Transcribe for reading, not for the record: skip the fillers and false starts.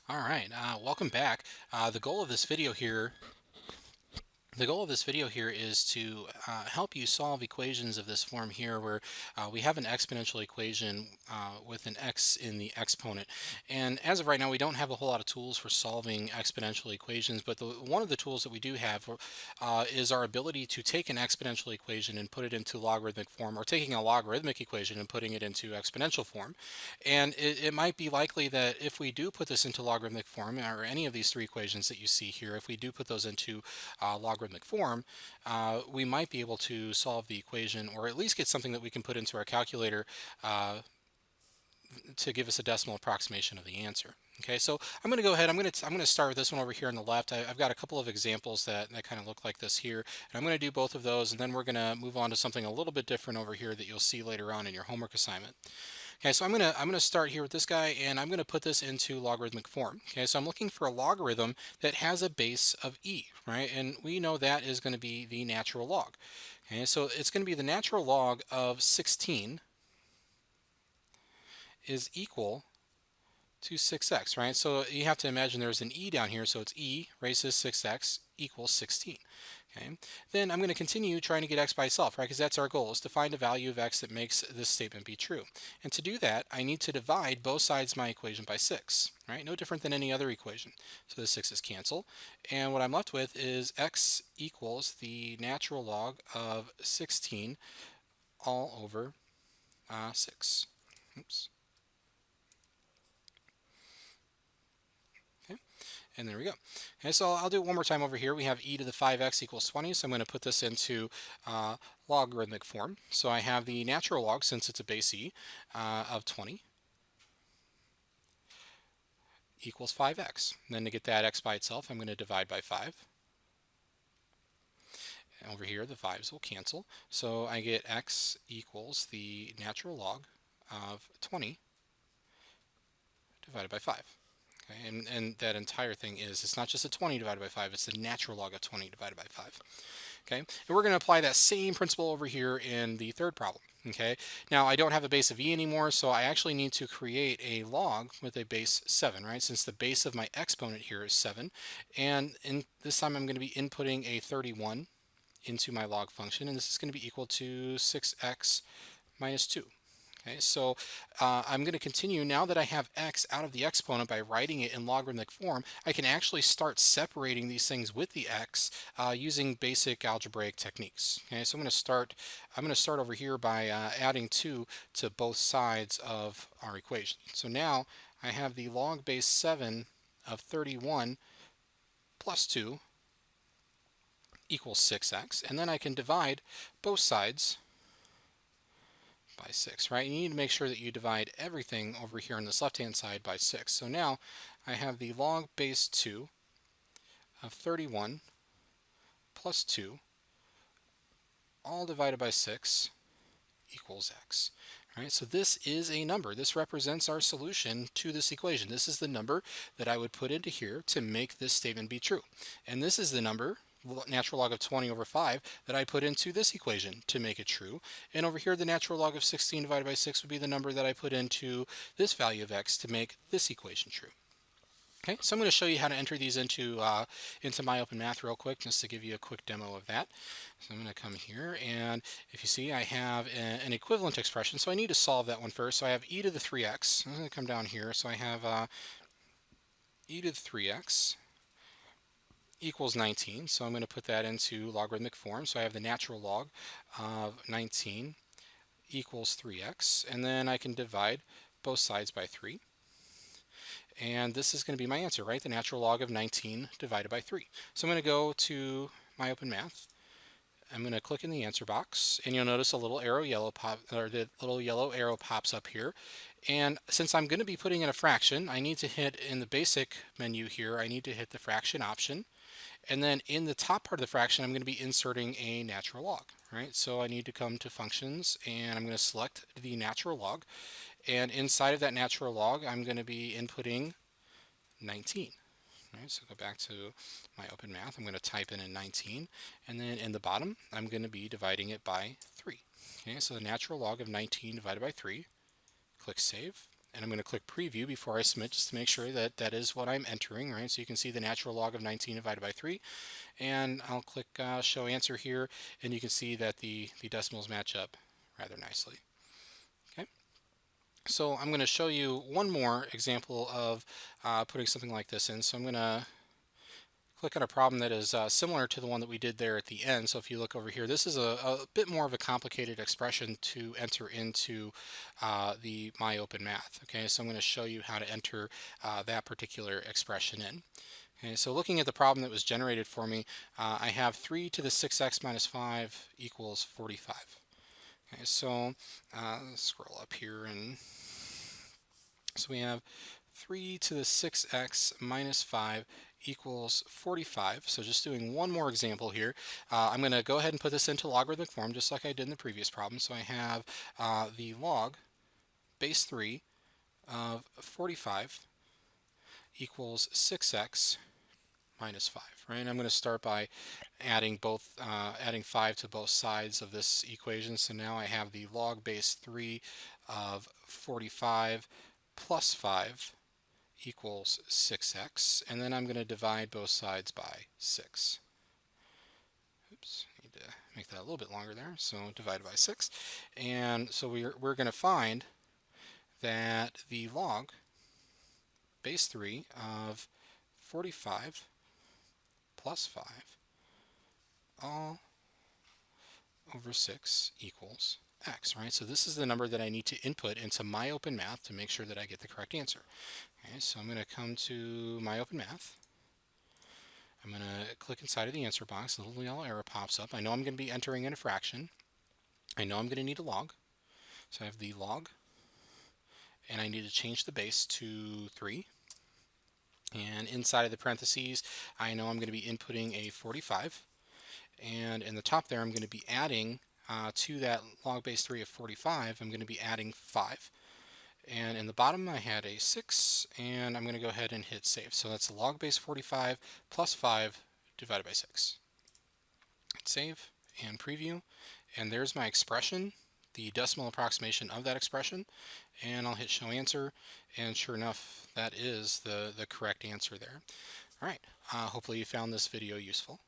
All right, welcome back. The goal of this video here is to help you solve equations of this form here where we have an exponential equation with an x in the exponent. And as of right now, we don't have a whole lot of tools for solving exponential equations, but one of the tools that we do have is our ability to take an exponential equation and put it into logarithmic form, or taking a logarithmic equation and putting it into exponential form. And it might be likely that if we do put this into logarithmic form, or any of these three equations that you see here, if we do put those into logarithmic form, we might be able to solve the equation, or at least get something that we can put into our calculator to give us a decimal approximation of the answer. Okay, so I'm going to go ahead. I'm going to start with this one over here on the left. I've got a couple of examples that kind of look like this here, and I'm going to do both of those, and then we're going to move on to something a little bit different over here that you'll see later on in your homework assignment. Okay, so I'm gonna start here with this guy, and I'm gonna put this into logarithmic form. Okay, so I'm looking for a logarithm that has a base of e, right? And we know that is going to be the natural log. Okay, so it's going to be the natural log of 16 is equal to 6x, right? So you have to imagine there's an e down here, so it's e raised to 6x equals 16. Okay. Then I'm going to continue trying to get x by itself, right? Because that's our goal, is to find a value of x that makes this statement be true. And to do that, I need to divide both sides of my equation by 6, right? No different than any other equation. So the 6's cancel. And what I'm left with is x equals the natural log of 16 all over 6. Oops. Okay. And there we go. Okay, so I'll do it one more time over here. We have e to the 5x equals 20, so I'm going to put this into logarithmic form. So I have the natural log, since it's a base e, of 20 equals 5x. And then to get that x by itself, I'm going to divide by 5. And over here, the 5's will cancel. So I get x equals the natural log of 20 divided by 5. Okay, and that entire thing it's not just a 20 divided by 5, it's the natural log of 20 divided by 5. Okay, and we're going to apply that same principle over here in the third problem. Okay, now I don't have a base of e anymore, so I actually need to create a log with a base 7, right? Since the base of my exponent here is 7, and this time I'm going to be inputting a 31 into my log function, and this is going to be equal to 6x minus 2. Okay, so I'm going to continue. Now that I have x out of the exponent by writing it in logarithmic form, I can actually start separating these things with the x using basic algebraic techniques. Okay, so I'm going to start over here by adding 2 to both sides of our equation. So now I have the log base 7 of 31 plus 2 equals 6x, and then I can divide both sides by 6, right? You need to make sure that you divide everything over here on this left-hand side by 6. So now I have the log base 2 of 31 plus 2 all divided by 6 equals x. All right, so this is a number. This represents our solution to this equation. This is the number that I would put into here to make this statement be true. And this is the number, natural log of 20 over 5, that I put into this equation to make it true. And over here, the natural log of 16 divided by 6 would be the number that I put into this value of x to make this equation true. Okay, so I'm going to show you how to enter these into My Open Math real quick, just to give you a quick demo of that. So I'm going to come here, and if you see, I have an equivalent expression, so I need to solve that one first. So I have e to the 3x. I'm going to come down here, so I have e to the 3x equals 19, so I'm going to put that into logarithmic form. So I have the natural log of 19 equals 3x, and then I can divide both sides by 3. And this is going to be my answer, right? The natural log of 19 divided by 3. So I'm going to go to My Open Math. I'm going to click in the answer box, and you'll notice a little the little yellow arrow pops up here. And since I'm going to be putting in a fraction, I need to hit in the basic menu here, I need to hit the fraction option. And then in the top part of the fraction, I'm going to be inserting a natural log, right? So I need to come to functions, and I'm going to select the natural log. And inside of that natural log, I'm going to be inputting 19. Right, so go back to My Open Math. I'm going to type in 19, and then in the bottom, I'm going to be dividing it by 3. Okay, so the natural log of 19 divided by 3. Click Save, and I'm going to click preview before I submit just to make sure that that is what I'm entering, right? So you can see the natural log of 19 divided by 3, and I'll click show answer here, and you can see that the decimals match up rather nicely. Okay. So I'm going to show you one more example of putting something like this in. So I'm going to click on a problem that is similar to the one that we did there at the end. So if you look over here, this is a bit more of a complicated expression to enter into the MyOpenMath. Okay, so I'm going to show you how to enter that particular expression in. Okay, so looking at the problem that was generated for me, I have 3 to the 6x minus 5 equals 45. Okay, so let's scroll up here, and so we have 3 to the 6x minus 5 equals 45. So just doing one more example here, I'm going to go ahead and put this into logarithmic form just like I did in the previous problem. So I have the log base 3 of 45 equals 6x minus 5, right? And I'm going to start by adding 5 to both sides of this equation. So now I have the log base 3 of 45 plus 5 equals 6x, and then I'm going to divide both sides by 6. Oops, need to make that a little bit longer there. So divided by 6, and so we're going to find that the log base 3 of 45 plus 5 all over 6 equals x, right? So this is the number that I need to input into MyOpenMath to make sure that I get the correct answer. Okay, so I'm going to come to MyOpenMath. I'm going to click inside of the answer box. A little yellow arrow pops up. I know I'm going to be entering in a fraction. I know I'm going to need a log. So I have the log, and I need to change the base to 3. And inside of the parentheses, I know I'm going to be inputting a 45. And in the top there, I'm going to be adding to that log base 3 of 45, I'm going to be adding 5. And in the bottom, I had a 6, and I'm going to go ahead and hit save. So that's log base 45 plus 5 divided by 6. Hit save and preview, and there's my expression, the decimal approximation of that expression, and I'll hit show answer, and sure enough, that is the correct answer there. All right, hopefully you found this video useful.